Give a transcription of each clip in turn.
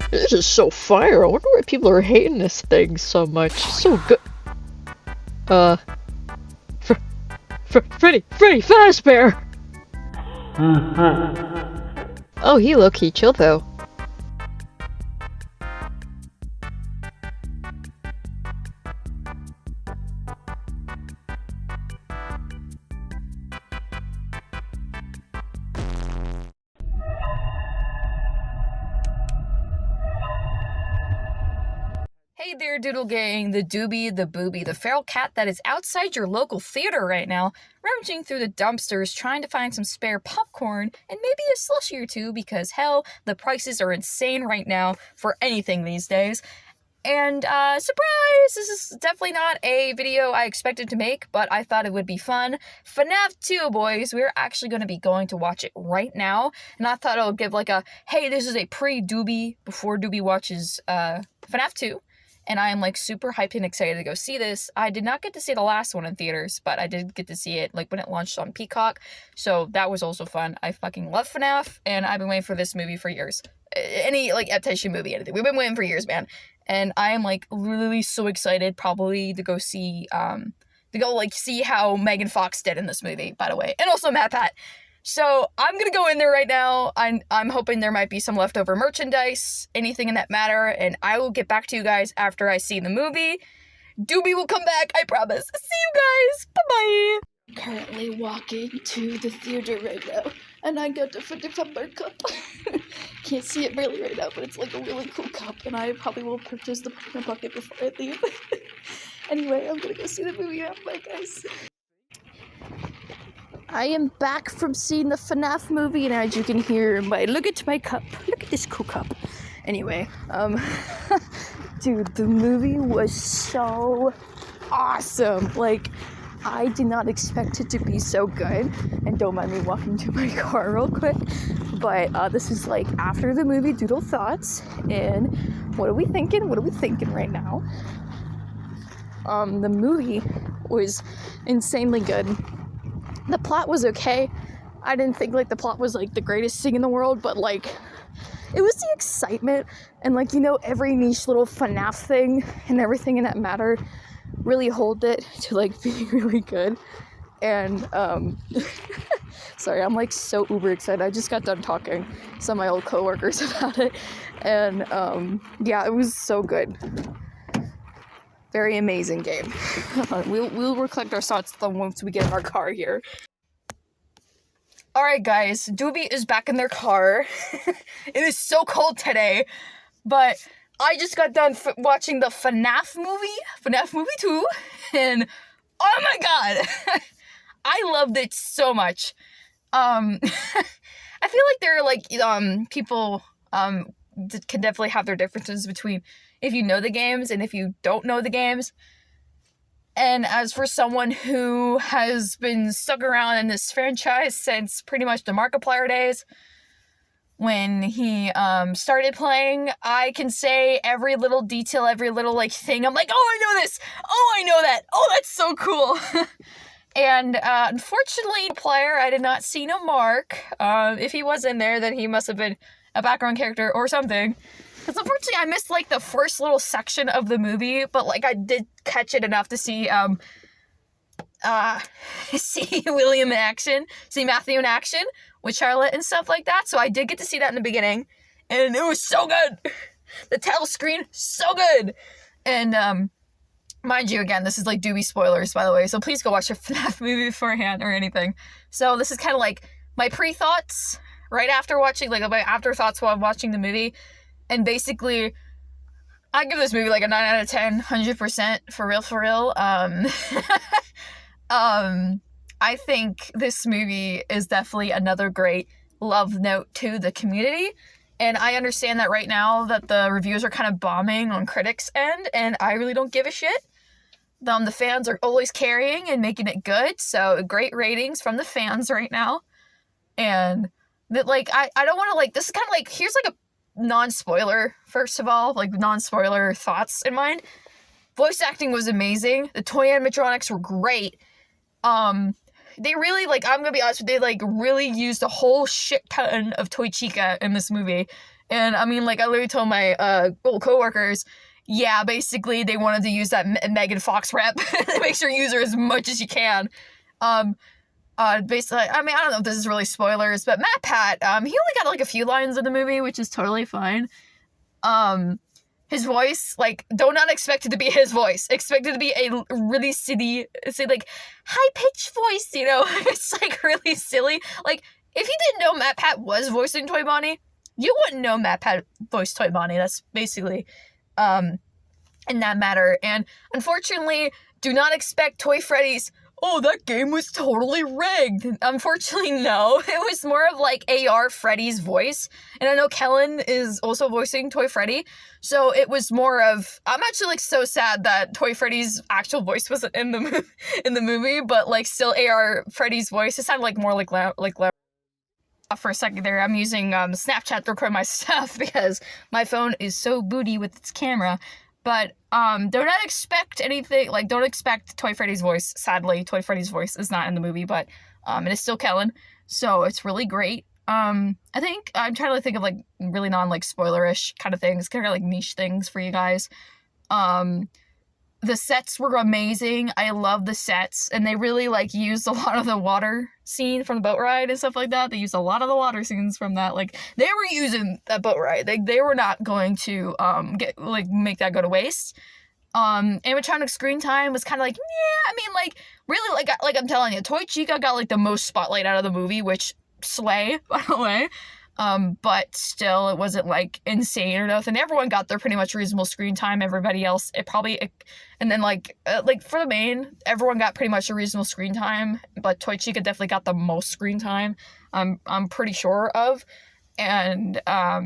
This is so fire. I wonder why people are hating this thing so much. So good. Freddy Fazbear! Oh, he low-key chill though. Hey there, Doodle Gang, the Doobie, the Booby, the feral cat that is outside your local theater right now, rummaging through the dumpsters trying to find some spare popcorn and maybe a slushie or two because, hell, the prices are insane right now for anything these days. And, surprise! This is definitely not a video I expected to make, but I thought it would be fun. Fnaf 2, boys, we're actually going to be going to watch it right now, and I thought I would give like a, hey, this is a pre-Doobie, before Doobie watches, Fnaf 2. And I am, like, super hyped and excited to go see this. I did not get to see the last one in theaters, but I did get to see it, like, when it launched on Peacock. So that was also fun. I fucking love FNAF, and I've been waiting for this movie for years. Any, like, adaptation movie, anything. We've been waiting for years, man. And I am, like, really so excited, probably, to go see, see how Megan Fox did in this movie, by the way. And also Matt Pat. So, I'm gonna go in there right now. I'm hoping there might be some leftover merchandise, anything in that matter, and I will get back to you guys after I see the movie. Doobie will come back, I promise. See you guys! Bye-bye! Currently walking to the theater right now, and I got a $55 cup. Can't see it really right now, but it's like a really cool cup, and I probably will purchase the popcorn bucket before I leave. Anyway, I'm gonna go see the movie now. Bye, guys. I am back from seeing the FNAF movie, and as you can hear, look at my cup. Look at this cool cup. Anyway, dude, the movie was so awesome. Like, I did not expect it to be so good. And don't mind me walking to my car real quick. But this is like after the movie Doodle thoughts. And what are we thinking? What are we thinking right now? The movie was insanely good. The plot was okay. I didn't think, like, the plot was, like, the greatest thing in the world, but, like, it was the excitement and, like, you know, every niche little FNAF thing and everything in that matter really hold it to, like, being really good. And, sorry, I'm, like, so uber excited. I just got done talking to some of my old coworkers about it. And, yeah, it was so good. Very amazing game. We'll recollect our thoughts once we get in our car here. Alright guys, Doobie is back in their car. It is so cold today, but I just got done watching the FNAF movie 2, and oh my god! I loved it so much. I feel like there are, like, people, can definitely have their differences between if you know the games and if you don't know the games. And as for someone who has been stuck around in this franchise since pretty much the Markiplier days, when he started playing, I can say every little detail, every little, like, thing. I'm like, oh, I know this! Oh, I know that! Oh, that's so cool! And unfortunately, Markiplier, I did not see no Mark. If he was in there, then he must have been a background character or something. Because unfortunately, I missed, like, the first little section of the movie, but, like, I did catch it enough to see, see William in action, see Matthew in action with Charlotte and stuff like that, so I did get to see that in the beginning, and it was so good! The title screen, so good! And, mind you, again, this is, like, Doobie spoilers, by the way, so please go watch your FNAF movie beforehand or anything. So this is kind of, like, my pre-thoughts, right after watching, like, my afterthoughts while watching the movie. And basically, I give this movie like a 9 out of 10, 100%, for real. I think this movie is definitely another great love note to the community. And I understand that right now that the reviews are kind of bombing on critics' end, and I really don't give a shit. The fans are always carrying and making it good, so great ratings from the fans right now. And that, like, I don't want to, like, this is kind of like, here's like a non-spoiler, first of all, like, non-spoiler thoughts in mind. Voice acting was amazing. The toy animatronics were great. They really, like, I'm gonna be honest with you, they, like, really used a whole shit ton of Toy Chica in this movie. And I mean, like, I literally told my old coworkers, yeah, basically they wanted to use that Megan Fox rep to make sure you use her as much as you can. Basically, I mean, I don't know if this is really spoilers, but Matt Pat, he only got like a few lines in the movie, which is totally fine. His voice, like, do not expect it to be his voice. Expect it to be a really silly, say like, high-pitched voice, you know? It's like really silly. Like, if you didn't know Matt Pat was voicing Toy Bonnie, you wouldn't know Matt Pat voiced Toy Bonnie. That's basically, in that matter. And unfortunately, do not expect Toy Freddy's, oh, that game was totally rigged. Unfortunately, no. It was more of like AR Freddy's voice. And I know Kellen is also voicing Toy Freddy. So it was more of, I'm actually like so sad that Toy Freddy's actual voice wasn't in the in the movie, but like still AR Freddy's voice. It sounded like more like for a second there, I'm using Snapchat to record my stuff because my phone is so booty with its camera. But do not expect anything, like, don't expect Toy Freddy's voice. Sadly, Toy Freddy's voice is not in the movie, but it is still Kellen, so it's really great. I think, I'm trying to think of, like, really non, like, spoilerish kind of things, kind of, like, niche things for you guys. The sets were amazing. I love the sets, and they really, like, used a lot of the water scene from the boat ride and stuff like that. They used a lot of the water scenes from that. Like, they were using that boat ride. They were not going to, make that go to waste. Animatronic screen time was kind of like, yeah, I mean, like, really, like I'm telling you, Toy Chica got, like, the most spotlight out of the movie, which, slay, by the way. But still, it wasn't, like, insane or nothing. Everyone got their pretty much reasonable screen time. Everybody else, and then, like, for the main, everyone got pretty much a reasonable screen time, but Toy Chica definitely got the most screen time, I'm pretty sure of. And, I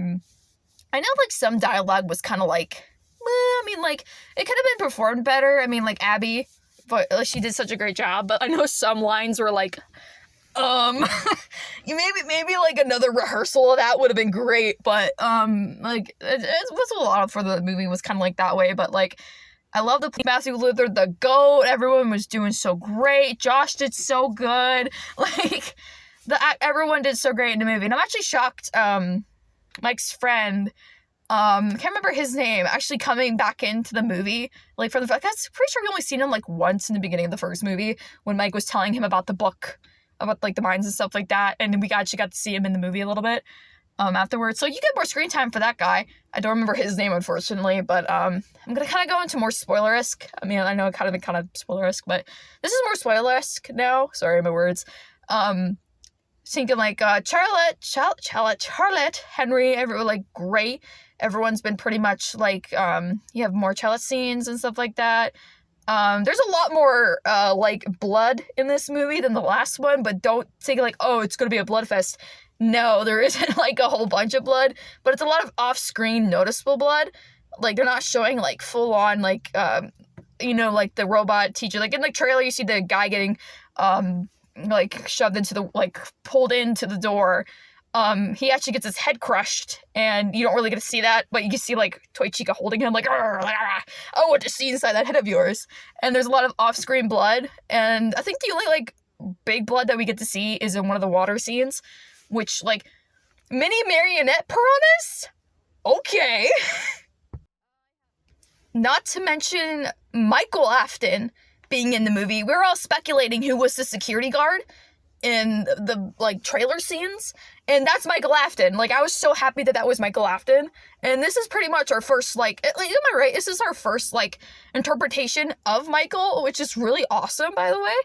know, like, some dialogue was kind of, like, I mean, like, it could have been performed better. I mean, like, Abby, but like, she did such a great job, but I know some lines were, like, maybe like another rehearsal of that would have been great, but like it was a lot for the movie was kind of like that way. But like, I love the Matthew Luther, the GOAT. Everyone was doing so great. Josh did so good. Like everyone did so great in the movie, and I'm actually shocked. Mike's friend, can't remember his name, actually coming back into the movie, like, for the fact that's pretty sure we only seen him like once in the beginning of the first movie when Mike was telling him about the book, about like the mines and stuff like that, and we actually got to see him in the movie a little bit afterwards. So you get more screen time for that guy. I don't remember his name, unfortunately, but I'm gonna kind of go into more spoiler-esque. I mean, I know it kind of spoiler-esque, but this is more spoiler-esque now. Sorry, my words. Thinking like Charlotte, Henry, everyone, like, great. Everyone's been pretty much like you have more Charlotte scenes and stuff like that. There's a lot more, like, blood in this movie than the last one, but don't think, like, oh, it's gonna be a blood fest. No, there isn't, like, a whole bunch of blood, but it's a lot of off-screen noticeable blood. Like, they're not showing, like, full-on, like, like, the robot teacher. Like, in the trailer, you see the guy getting, like, shoved into the, like, pulled into the door. He actually gets his head crushed, and you don't really get to see that, but you can see, like, Toy Chica holding him, like, I want to see inside that head of yours. And there's a lot of off-screen blood, and I think the only, like, big blood that we get to see is in one of the water scenes, which, like, mini marionette piranhas? Okay. Not to mention Michael Afton being in the movie. We were all speculating who was the security guard in the, like, trailer scenes, and that's Michael Afton. Like, I was so happy that was Michael Afton, and this is pretty much our first, like, am I right? This is our first, like, interpretation of Michael, which is really awesome, by the way.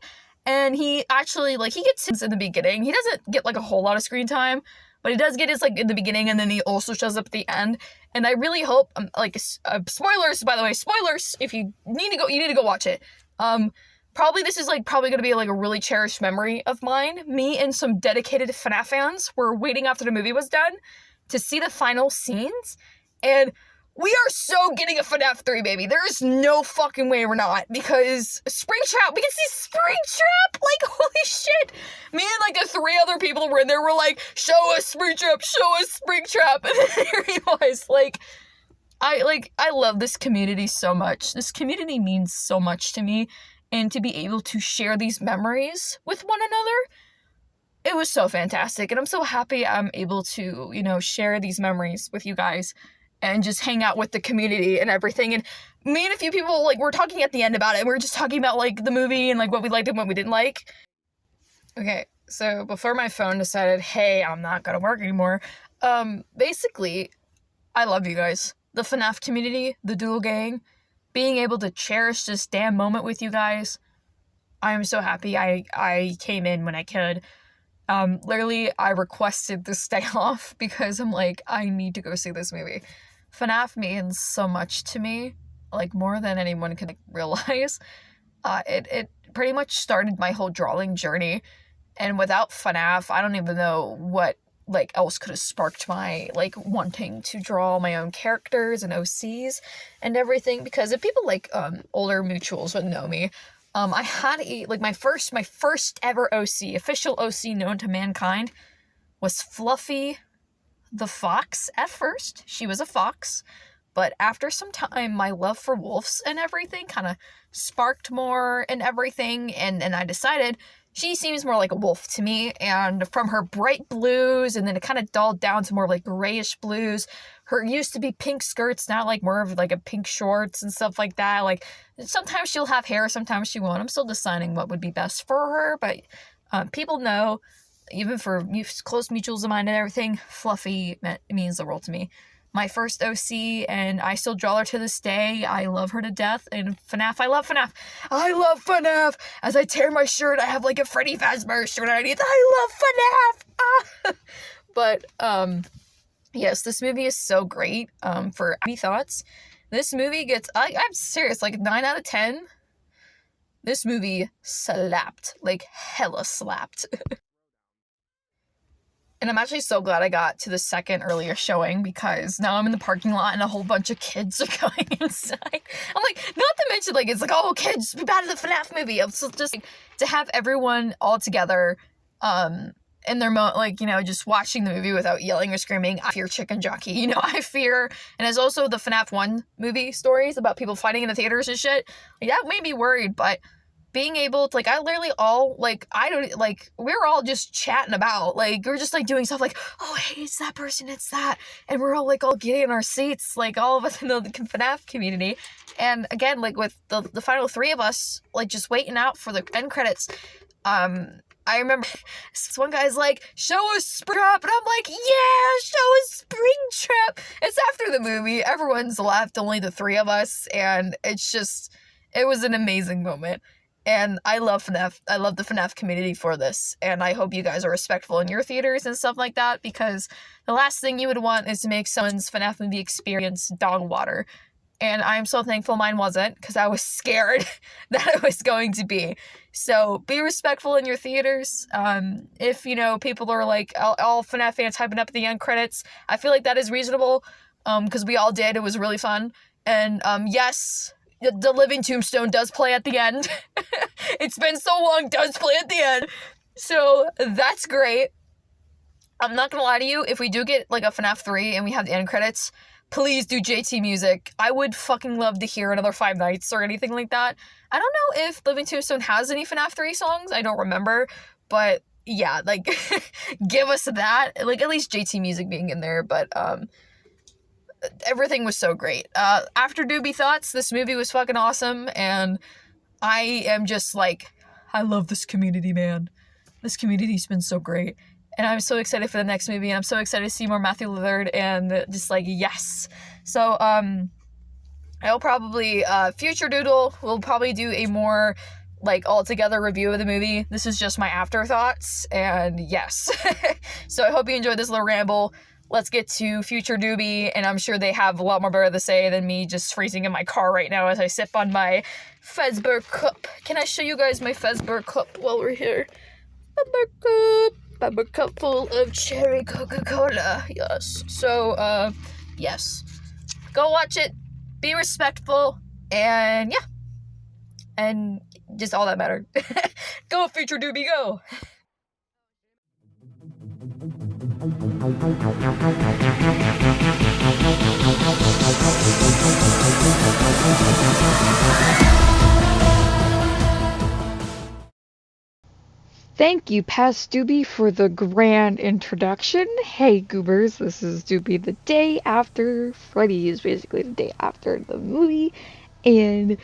And he actually, like, he gets his in the beginning. He doesn't get, like, a whole lot of screen time, but he does get his, like, in the beginning, and then he also shows up at the end. And I really hope, like, spoilers, by the way, spoilers, if you need to go watch it. Probably this is, like, probably gonna be, like, a really cherished memory of mine. Me and some dedicated Fnaf fans were waiting after the movie was done to see the final scenes, and we are so getting a Fnaf 3, baby. There is no fucking way we're not, because Springtrap, we can see Springtrap! Like, holy shit! Me and, like, the 3 other people were in there, were like, show us Springtrap, and then here he was, like, I love this community so much. This community means so much to me, and to be able to share these memories with one another it was so fantastic, and I'm so happy I'm able to, share these memories with you guys and just hang out with the community and everything. And me and a few people, like, we're talking at the end about it, and we're just talking about, like, the movie and, like, what we liked and what we didn't like. Okay, so before my phone decided, hey, I'm not gonna work anymore, basically, I love you guys. The Fnaf community, the Doodle gang, being able to cherish this damn moment with you guys. I am so happy I came in when I could. Literally, I requested this day off because I'm like, I need to go see this movie. Fnaf means so much to me, like, more than anyone can realize. It pretty much started my whole drawing journey, and without Fnaf, I don't even know what, like, else could have sparked my, like, wanting to draw my own characters and OCs and everything, because if people, like, older mutuals would know me, I had my first ever OC, official OC known to mankind, was Fluffy the fox. At first, she was a fox, but after some time, my love for wolves and everything kind of sparked more and everything, and I decided she seems more like a wolf to me, and from her bright blues, and then it kind of dulled down to more like grayish blues. Her used to be pink skirts, now like more of like a pink shorts and stuff like that. Like, sometimes she'll have hair, sometimes she won't. I'm still deciding what would be best for her, but people know, even for close mutuals of mine and everything, Fluffy means the world to me. My first OC, and I still draw her to this day. I love her to death. And Fnaf, I love Fnaf. I love Fnaf. As I tear my shirt, I have like a Freddy Fazbear shirt underneath. I love Fnaf. But yes, this movie is so great. For happy thoughts, this movie gets, I'm serious, like 9 out of 10. This movie slapped, like hella slapped. And I'm actually so glad I got to the second earlier showing, because now I'm in the parking lot and a whole bunch of kids are going inside. I'm like, not to mention, like, it's like, oh, kids, be bad at the Fnaf movie. I'm so just, like, to have everyone all together, in their just watching the movie without yelling or screaming. I fear Chicken Jockey, I fear, and there's also the Fnaf 1 movie stories about people fighting in the theaters and shit. Like, that made me worried, but being able to, like, I literally all, like, I don't, like, we were all just chatting about, like, we were just, like, doing stuff like, oh, hey, it's that person, it's that, and we're all, like, all giddy in our seats, like, all of us in the Fnaf community, and again, like, with the final 3 of us, like, just waiting out for the end credits, I remember this one guy's like, show us Springtrap, and I'm like, yeah, show us Springtrap. It's after the movie, everyone's left, only the 3 of us, and it's just, it was an amazing moment. And I love Fnaf. I love the Fnaf community for this. And I hope you guys are respectful in your theaters and stuff like that, because the last thing you would want is to make someone's Fnaf movie experience dog water. And I'm so thankful mine wasn't, because I was scared that it was going to be. So be respectful in your theaters. If, people are like, all Fnaf fans hyping up the end credits, I feel like that is reasonable, because we all did. It was really fun. And yes, the Living Tombstone does play at the end. It's been so long, does play at the end. So that's great. I'm not gonna lie to you, if we do get like a Fnaf 3 and we have the end credits, please do JT music. I would fucking love to hear another Five Nights or anything like that. I don't know if Living Tombstone has any Fnaf 3 songs. I don't remember. But yeah, like, give us that. Like, at least JT music being in there. But everything was so great. After Doobie Thoughts, this movie was fucking awesome, and I am just like, I love this community, man. This community's been so great, and I'm so excited for the next movie, and I'm so excited to see more Matthew Lillard, and just like, yes. So, I'll probably, future Doodle will probably do a more, like, all-together review of the movie. This is just my afterthoughts, and yes. So I hope you enjoyed this little ramble. Let's get to future Doobie, and I'm sure they have a lot more better to say than me just freezing in my car right now as I sip on my Fazbear cup. Can I show you guys my Fazbear cup while we're here? Fazbear cup full of cherry Coca-Cola. Yes. So, yes. Go watch it. Be respectful. And, yeah. And just all that mattered. Go, future Doobie, go! Thank you, Past Doobie, for the grand introduction. Hey, goobers, this is Doobie the day after Freddy's, basically the day after the movie, and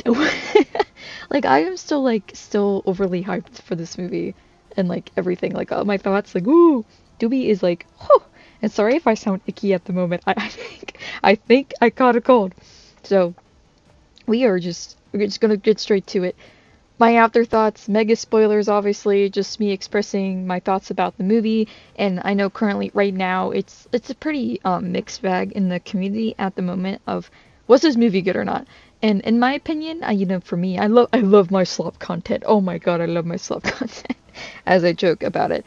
like I am still overly hyped for this movie and like everything. Like all my thoughts, like ooh, Doobie is like, oh. And sorry if I sound icky at the moment. I think I caught a cold. So we're just gonna get straight to it. My afterthoughts, mega spoilers, obviously, just me expressing my thoughts about the movie. And I know currently, right now, it's a pretty mixed bag in the community at the moment of was this movie good or not. And in my opinion, for me, I love my slop content. Oh my god, I love my slop content. As I joke about it,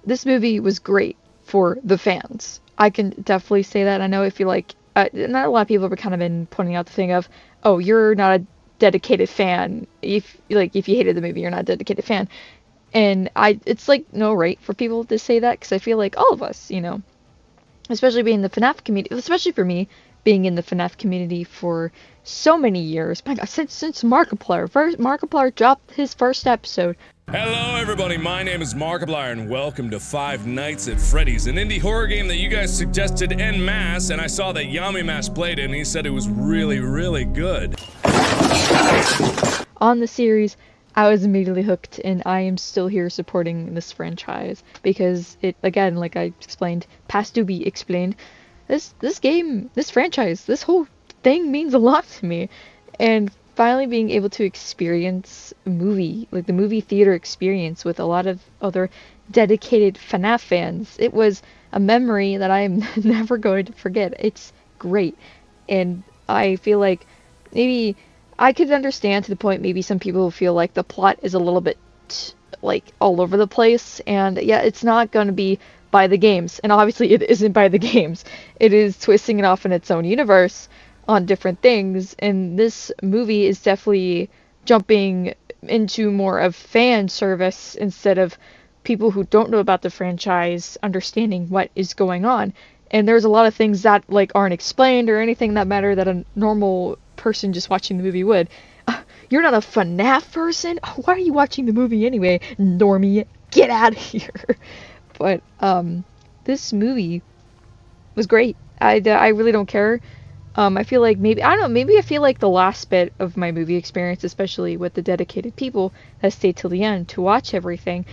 this movie was great for the fans. I can definitely say that. I know if you like, not a lot of people have kind of been pointing out the thing of, oh, you're not a dedicated fan. If you hated the movie, you're not a dedicated fan. And it's like no right for people to say that because I feel like all of us, especially being in the Fnaf community, especially for me being in the Fnaf community for so many years. My God, since Markiplier dropped his first episode. Hello everybody, my name is Markiplier and welcome to Five Nights at Freddy's, an indie horror game that you guys suggested en masse, and I saw that Yami Mash played it and he said it was really, really good. On the series, I was immediately hooked, and I am still here supporting this franchise because it, again, like I explained, Past Doobie explained, this game, this franchise, this whole thing means a lot to me, and finally being able to experience a movie, like the movie theater experience with a lot of other dedicated FNAF fans, it was a memory that I am never going to forget. It's great, and I feel like maybe I could understand to the point maybe some people feel like the plot is a little bit like all over the place, and yeah, it's not going to be by the games, and obviously it isn't by the games. It is twisting it off in its own universe on different things, and this movie is definitely jumping into more of fan service instead of people who don't know about the franchise understanding what is going on. And there's a lot of things that like aren't explained or anything that matter that a normal person just watching the movie would. You're not a FNAF person? Why are you watching the movie anyway, normie? Get out of here. But this movie was great. I really don't care. I feel like maybe I feel like the last bit of my movie experience, especially with the dedicated people that stayed till the end to watch everything,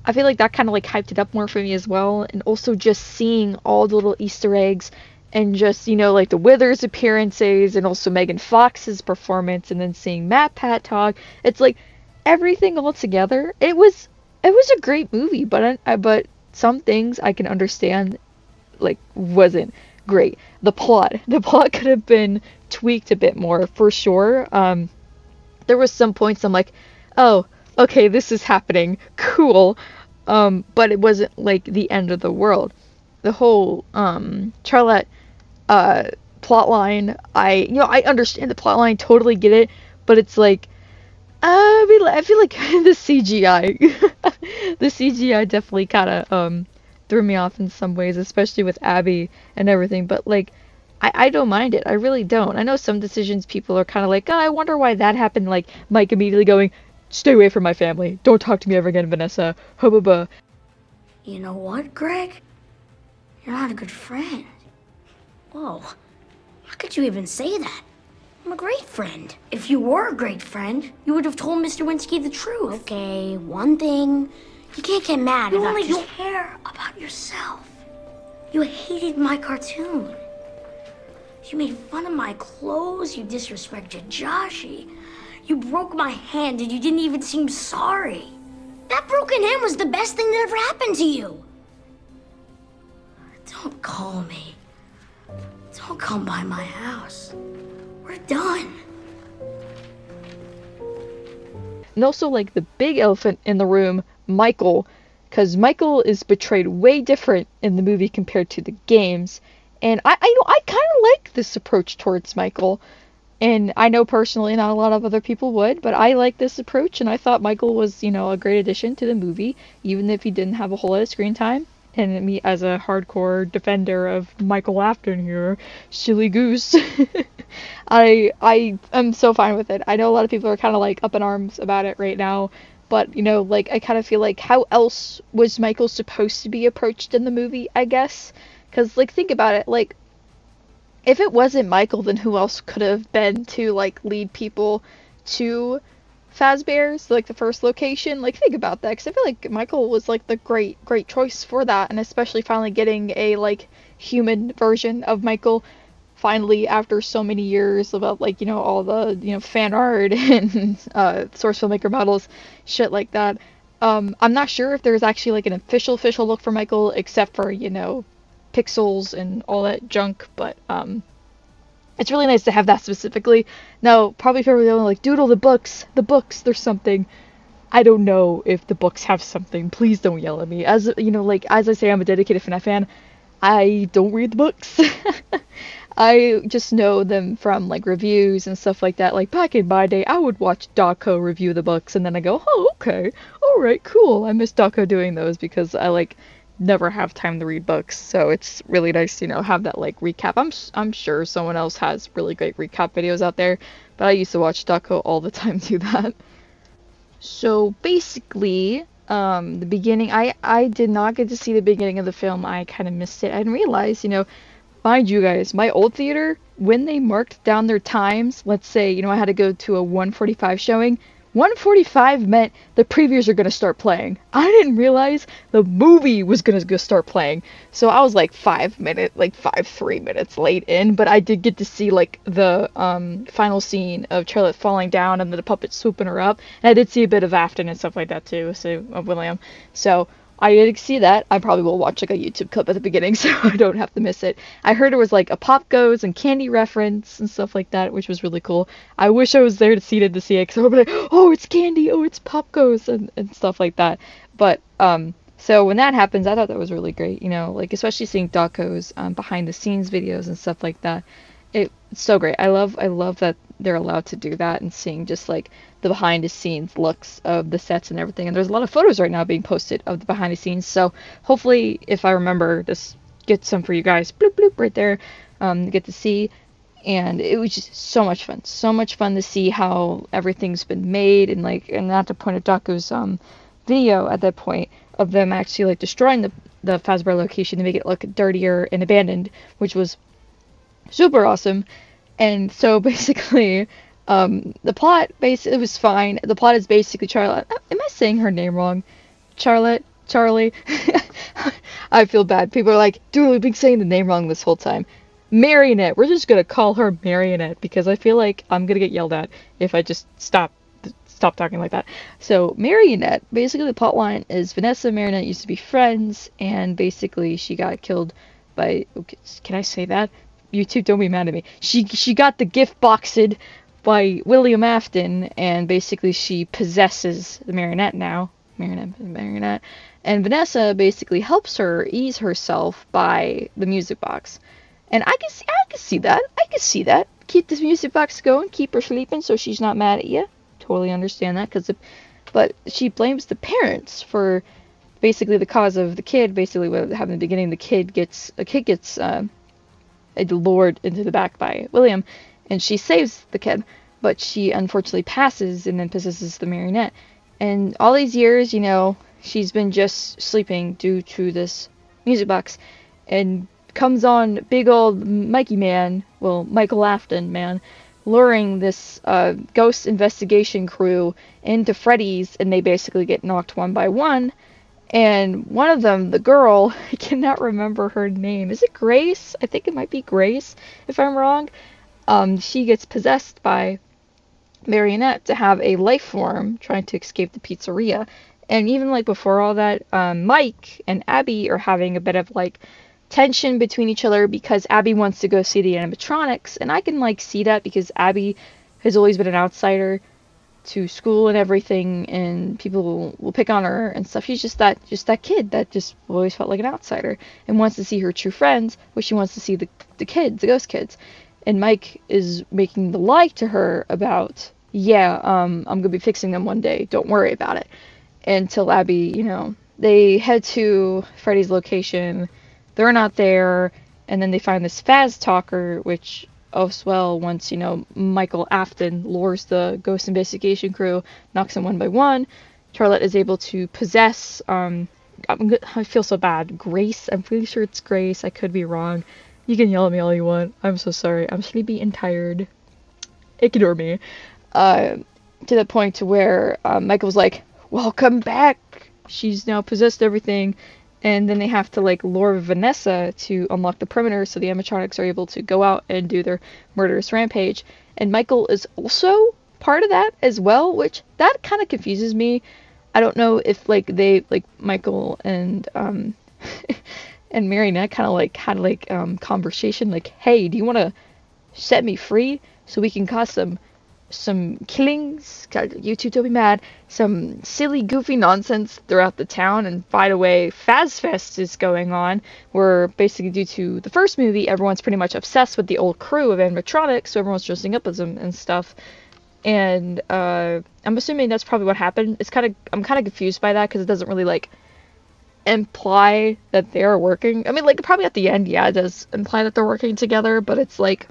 I feel like that kind of like hyped it up more for me as well, and also just seeing all the little Easter eggs and just, like the Withers appearances and also Megan Fox's performance and then seeing Matt Pat talk. It's like everything all together. It was a great movie, but some things I can understand like wasn't great. The plot could have been tweaked a bit more for sure. There was some points I'm like, oh, okay, this is happening, cool, but it wasn't like the end of the world. The whole Charlotte plot line, I understand the plot line, totally get it, but it's like I feel like the CGI the CGI definitely kind of threw me off in some ways, especially with Abby and everything, but like I don't mind it. I really don't. I know some decisions people are kind of like, oh, I wonder why that happened, like Mike immediately going, stay away from my family, don't talk to me ever again, Vanessa, hubba. You know what, Greg? You're not a good friend. Whoa, how could you even say that? I'm a great friend. If you were a great friend, you would have told Mr. Winsky the truth. Okay, one thing. You can't get mad about You only care about yourself. You hated my cartoon. You made fun of my clothes, you disrespected Joshy. You broke my hand and you didn't even seem sorry. That broken hand was the best thing that ever happened to you. Don't call me. Don't come by my house. We're done. And also like the big elephant in the room, Michael, because Michael is portrayed way different in the movie compared to the games, and I kind of like this approach towards Michael, and I know personally not a lot of other people would, but I like this approach, and I thought Michael was, a great addition to the movie, even if he didn't have a whole lot of screen time. And me as a hardcore defender of Michael Afton here, silly goose, I am so fine with it. I know a lot of people are kind of like up in arms about it right now, but, you know, like, I kind of feel like, how else was Michael supposed to be approached in the movie, I guess? Because, like, think about it, like, if it wasn't Michael, then who else could have been to, like, lead people to Fazbear's, like, the first location? Like, think about that, because I feel like Michael was, like, the great choice for that, and especially finally getting a, like, human version of Michael, finally, after so many years about, like, you know, all the, you know, fan art and source filmmaker models, shit like that. I'm not sure if there's actually, like, an official look for Michael, except for, you know, pixels and all that junk, but it's really nice to have that specifically. Now, probably for everyone like, Doodle, the books, there's something. I don't know if the books have something. Please don't yell at me. As you know, like, as I say, I'm a dedicated Fnaf fan. I don't read the books. I just know them from, like, reviews and stuff like that. Like, back in my day, I would watch Dawko review the books, and then I go, oh, okay, alright, cool. I miss Dawko doing those, because I, like, never have time to read books, so it's really nice to, you know, have that, like, recap. I'm sure someone else has really great recap videos out there, but I used to watch Dawko all the time do that. So basically, the beginning, I did not get to see the beginning of the film. I kind of missed it. I didn't realize, you know, mind you guys, my old theater, when they marked down their times, let's say, you know, I had to go to a 1:45 showing, 1:45 meant the previews are gonna start playing. I didn't realize the movie was gonna go start playing. So I was like 3 minutes late in, but I did get to see, like, the final scene of Charlotte falling down and the puppet swooping her up. And I did see a bit of Afton and stuff like that too, so of William. So I did see that. I probably will watch, like, a YouTube clip at the beginning so I don't have to miss it. I heard it was like a Pop Goes and Candy reference and stuff like that, which was really cool. I wish I was there to see it because I would be like, oh, it's Candy, oh, it's Pop Goes, and stuff like that. But, so when that happens, I thought that was really great, you know, like, especially seeing Dawko's behind the scenes videos and stuff like that. It's so great. I love that they're allowed to do that, and seeing just, like, the behind the scenes looks of the sets and everything. And there's a lot of photos right now being posted of the behind the scenes, so hopefully, if I remember, just get some for you guys, bloop bloop, right there, get to see. And it was just so much fun to see how everything's been made, and, like, and not to point at Dawko's video at that point of them actually, like, destroying the Fazbear location to make it look dirtier and abandoned, which was super awesome. And so basically, the plot, it was fine. The plot is basically Charlotte. Am I saying her name wrong? Charlie. I feel bad. People are like, dude, we've been saying the name wrong this whole time. Marionette. We're just gonna call her Marionette, because I feel like I'm gonna get yelled at if I just stop talking like that. So Marionette, basically the plot line is Vanessa and Marionette used to be friends, and basically she got killed by, can I say that? YouTube, don't be mad at me. She got the gift boxed by William Afton, and basically she possesses the Marionette now. Marionette. And Vanessa basically helps her ease herself by the music box. And I can see that. Keep this music box going, keep her sleeping so she's not mad at you. Totally understand that, but she blames the parents for basically the cause of the kid. Basically, what happened in the beginning, the kid gets lured into the back by William, and she saves the kid, but she unfortunately passes and then possesses the Marionette. And all these years, you know, she's been just sleeping due to this music box, and comes on big old Michael Afton man, luring this ghost investigation crew into Freddy's, and they basically get knocked one by one. And one of them, the girl, I cannot remember her name. Is it Grace? I think it might be Grace, if I'm wrong. She gets possessed by Marionette to have a life form trying to escape the pizzeria. And even, like, before all that, Mike and Abby are having a bit of, like, tension between each other, because Abby wants to go see the animatronics, and I can, like, see that, because Abby has always been an outsider to school and everything, and people will pick on her and stuff. She's just that kid that just always felt like an outsider and wants to see her true friends, but she wants to see the ghost kids. And Mike is making the lie to her about, I'm gonna be fixing them one day, don't worry about it. Until Abby, you know, they head to Freddy's location, they're not there, and then they find this Faz talker, which, once, you know, Michael Afton lures the ghost investigation crew, knocks them one by one, Charlotte is able to possess, I feel so bad, Grace. I'm pretty sure it's Grace. I could be wrong. You can yell at me all you want. I'm so sorry. I'm sleepy and tired. Ignore me. To the point to where Michael's like, welcome back. She's now possessed everything. And then they have to like lure Vanessa to unlock the perimeter so the animatronics are able to go out and do their murderous rampage. And Michael is also part of that as well, which that kind of confuses me. I don't know if like they like Michael and and Marionette kind of like had like conversation like, hey, do you want to set me free so we can cause some killings? You two don't be mad. Some silly, goofy nonsense throughout the town. And by the way, Fazfest is going on, where basically due to the first movie, everyone's pretty much obsessed with the old crew of animatronics, so everyone's dressing up as them and stuff. And I'm assuming that's probably what happened. I'm kind of confused by that because it doesn't really like imply that they're working. I mean, like probably at the end, yeah, it does imply that they're working together, but it's like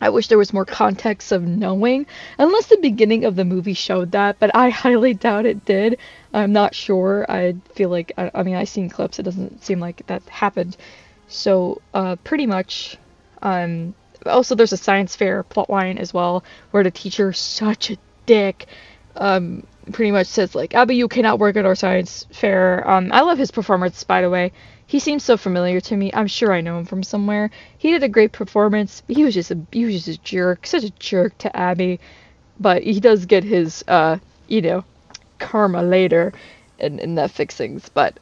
I wish there was more context of knowing, unless the beginning of the movie showed that, but I highly doubt it did. I'm not sure. I feel like, I mean, I've seen clips, it doesn't seem like that happened. So, pretty much, also there's a science fair plotline as well, where the teacher's such a dick, pretty much says like, Abby, you cannot work at our science fair. I love his performance, by the way. He seems so familiar to me. I'm sure I know him from somewhere. He did a great performance. He was just a jerk, such a jerk to Abby. But he does get his, karma later in the fixings. But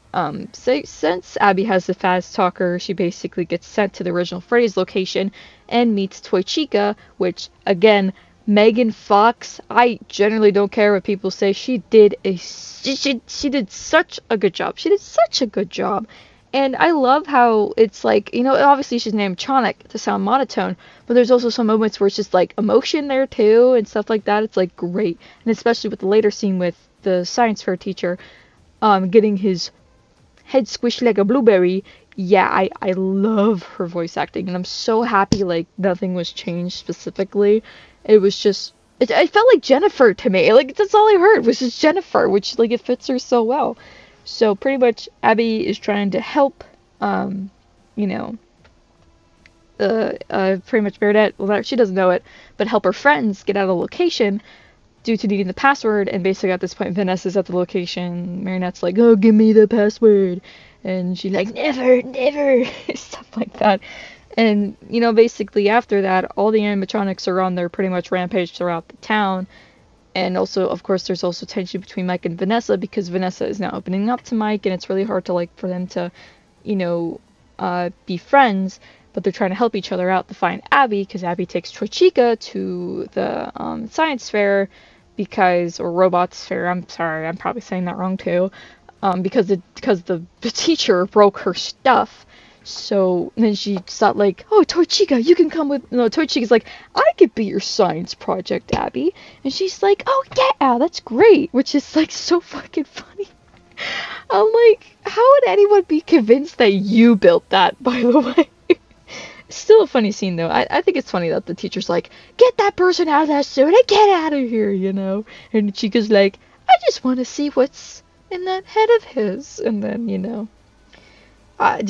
since Abby has the fast talker, she basically gets sent to the original Freddy's location and meets Toy Chica, which again, Megan Fox. I generally don't care what people say. She did such a good job. She did such a good job. And I love how it's like, obviously she's named Chonic to sound monotone, but there's also some moments where it's just like emotion there too and stuff like that. It's like great. And especially with the later scene with the science fair teacher getting his head squished like a blueberry. Yeah, I love her voice acting, and I'm so happy like nothing was changed specifically. It was just, it felt like Jennifer to me. Like that's all I heard was just Jennifer, which like it fits her so well. So pretty much Abby is trying to help, pretty much Marionette, well, she doesn't know it, but help her friends get out of the location due to needing the password. And basically at this point, Vanessa's at the location. Marionette's like, oh, give me the password. And she's like, never, never, stuff like that. And, basically after that, all the animatronics are on their pretty much rampage throughout the town. And also, of course, there's also tension between Mike and Vanessa because Vanessa is now opening up to Mike, and it's really hard to, like, for them to, be friends, but they're trying to help each other out to find Abby, because Abby takes Toy Chica to the science fair or robots fair, I'm sorry, I'm probably saying that wrong too, because the teacher broke her stuff. So then she thought like, oh, Toy Chica, you can come with... No, Toy Chica's like, I could be your science project, Abby. And she's like, oh, yeah, that's great. Which is like so fucking funny. I'm like, how would anyone be convinced that you built that, by the way? Still a funny scene, though. I think it's funny that the teacher's like, get that person out of that suit and get out of here, And Chica's like, I just want to see what's in that head of his. And then, I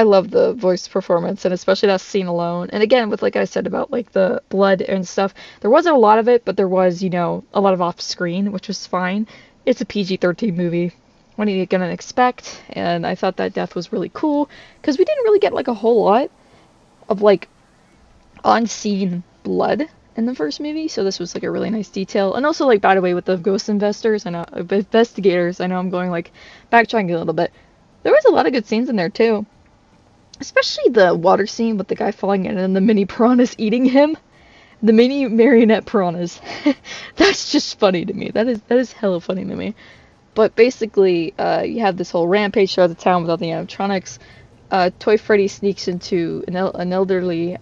love the voice performance, and especially that scene alone. And again, with like I said about like the blood and stuff, there wasn't a lot of it, but there was, a lot of off screen, which was fine. It's a PG-13 movie. What are you gonna expect? And I thought that death was really cool because we didn't really get like a whole lot of like on-scene blood in the first movie, so this was like a really nice detail. And also, like, by the way, with the ghost investigators, I know I'm going like backtracking a little bit. There was a lot of good scenes in there, too. Especially the water scene with the guy falling in and the mini piranhas eating him. The mini marionette piranhas. That's just funny to me. That is hella funny to me. But basically, you have this whole rampage throughout the town with all the animatronics. Toy Freddy sneaks into an elderly,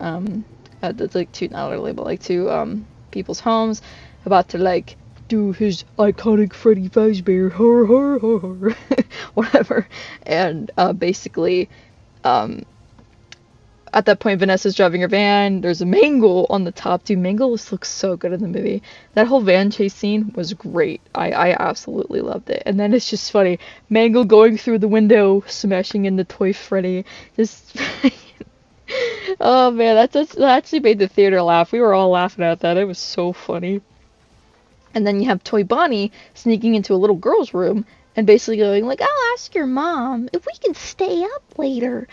people's homes, about to, like, do his iconic Freddy Fazbear, horror, horror, horror, whatever, and basically, at that point, Vanessa's driving her van. There's a Mangle on the top. Dude, Mangle looks so good in the movie. That whole van chase scene was great. I absolutely loved it. And then it's just funny. Mangle going through the window, smashing into Toy Freddy. Just... oh man, that actually made the theater laugh. We were all laughing at that. It was so funny. And then you have Toy Bonnie sneaking into a little girl's room and basically going like, I'll ask your mom if we can stay up later.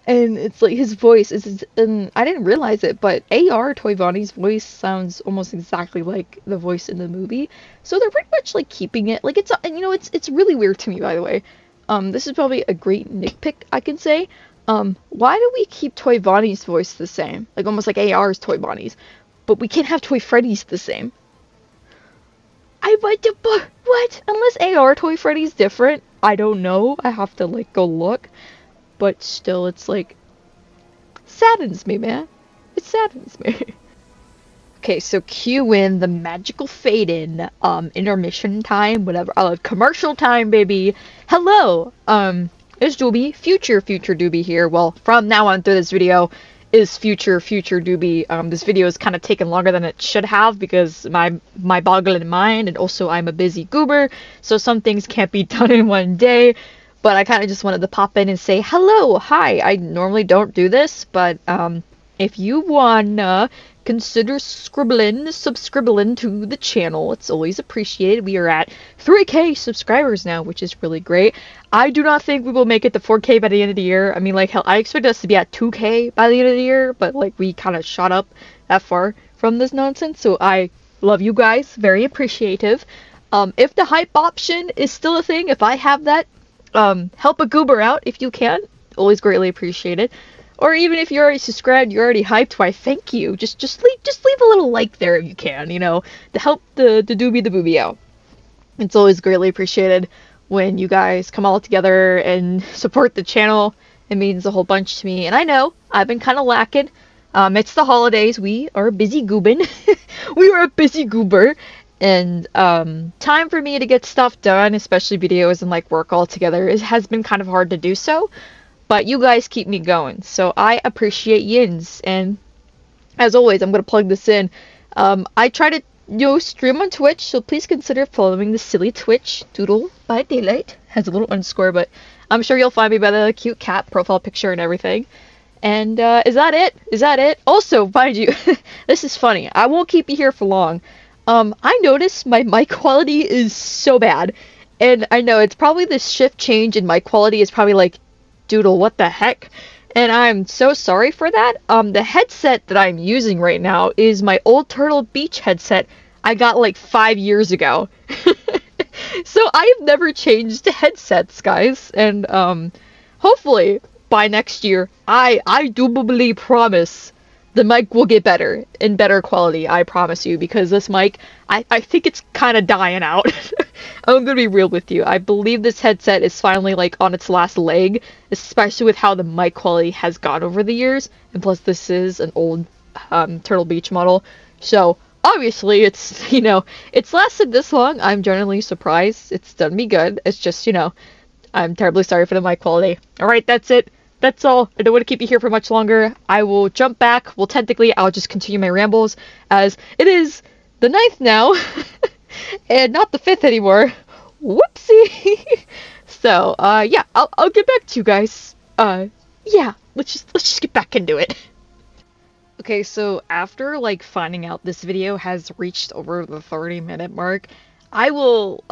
And it's like his voice is, and I didn't realize it, but AR Toy Bonnie's voice sounds almost exactly like the voice in the movie. So they're pretty much like keeping it, like it's really weird to me, by the way. This is probably a great nitpick I can say. Why do we keep Toy Bonnie's voice the same? Like almost like AR's Toy Bonnie's, but we can't have Toy Freddy's the same. What? Unless AR Toy Freddy's different, I don't know. I have to like go look. But still, it's like, saddens me, man. It saddens me. Okay, so cue in the magical fade in, intermission time, whatever. Commercial time, baby. Hello, it's Doobie, future Doobie here. Well, from now on through this video is future Doobie. This video is kind of taking longer than it should have because my boggling mind, and also I'm a busy goober, so some things can't be done in one day. But I kind of just wanted to pop in and say hello, hi. I normally don't do this, but if you wanna consider subscribbling to the channel, it's always appreciated. We are at 3K subscribers now, which is really great. I do not think we will make it to 4K by the end of the year. I mean, like, hell, I expect us to be at 2K by the end of the year, but like we kind of shot up that far from this nonsense. So I love you guys, very appreciative. If the hype option is still a thing, if I have that, help a goober out if you can. Always greatly appreciated. Or even if you're already subscribed, you're already hyped, why thank you. Just leave a little like there if you can, you know, to help the Doobie the Boobie out. It's always greatly appreciated when you guys come all together and support the channel. It means a whole bunch to me. And I know I've been kind of lacking. It's the holidays. We are busy goobin. We were a busy goober. And time for me to get stuff done, especially videos and like work all together, has been kind of hard to do so. But you guys keep me going, so I appreciate yins. And as always, I'm gonna plug this in. I try to stream on Twitch, so please consider following the silly Twitch Doodle by Daylight. Has a little underscore, but I'm sure you'll find me by the cute cat profile picture and everything. And is that it? Also, mind you, this is funny. I won't keep you here for long. I noticed my mic quality is so bad, and I know it's probably this shift change in mic quality is probably like, Doodle, what the heck? And I'm so sorry for that. The headset that I'm using right now is my old Turtle Beach headset I got like 5 years ago. So I've never changed headsets, guys, and hopefully by next year, I doubly promise the mic will get better, in better quality, I promise you, because this mic, I think it's kind of dying out. I'm gonna be real with you. I believe this headset is finally, like, on its last leg, especially with how the mic quality has gone over the years, and plus this is an old Turtle Beach model, so obviously it's, you know, it's lasted this long. I'm generally surprised. It's done me good. It's just, you know, I'm terribly sorry for the mic quality. Alright, that's it. That's all. I don't want to keep you here for much longer. I will jump back. Well, technically, I'll just continue my rambles, as it is the 9th now, and not the 5th anymore. Whoopsie! So, yeah, I'll get back to you guys. Yeah, let's just get back into it. Okay, so after, like, finding out this video has reached over the 30-minute mark, I will,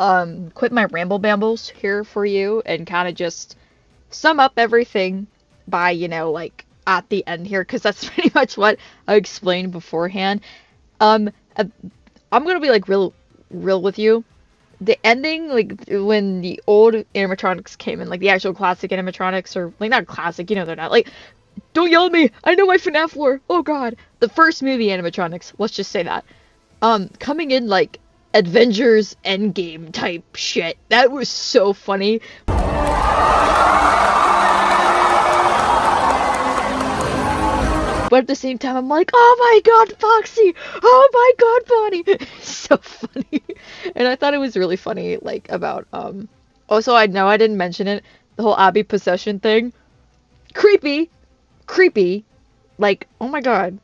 quit my ramble bambles here for you, and kind of just sum up everything by, you know, like, at the end here, because that's pretty much what I explained beforehand. I'm gonna be, like, real with you. The ending, like, when the old animatronics came in, like, the actual classic animatronics, or, like, not classic, you know, they're not, like, don't yell at me, I know my Fnaf lore, oh god, the first movie animatronics, let's just say that, coming in, like, Avengers Endgame type shit, that was so funny. But at the same time, I'm like, oh my god, Foxy! Oh my god, Bonnie! So funny. And I thought it was really funny, like, about, also, I know I didn't mention it, the whole Abby possession thing. Creepy, like, oh my god.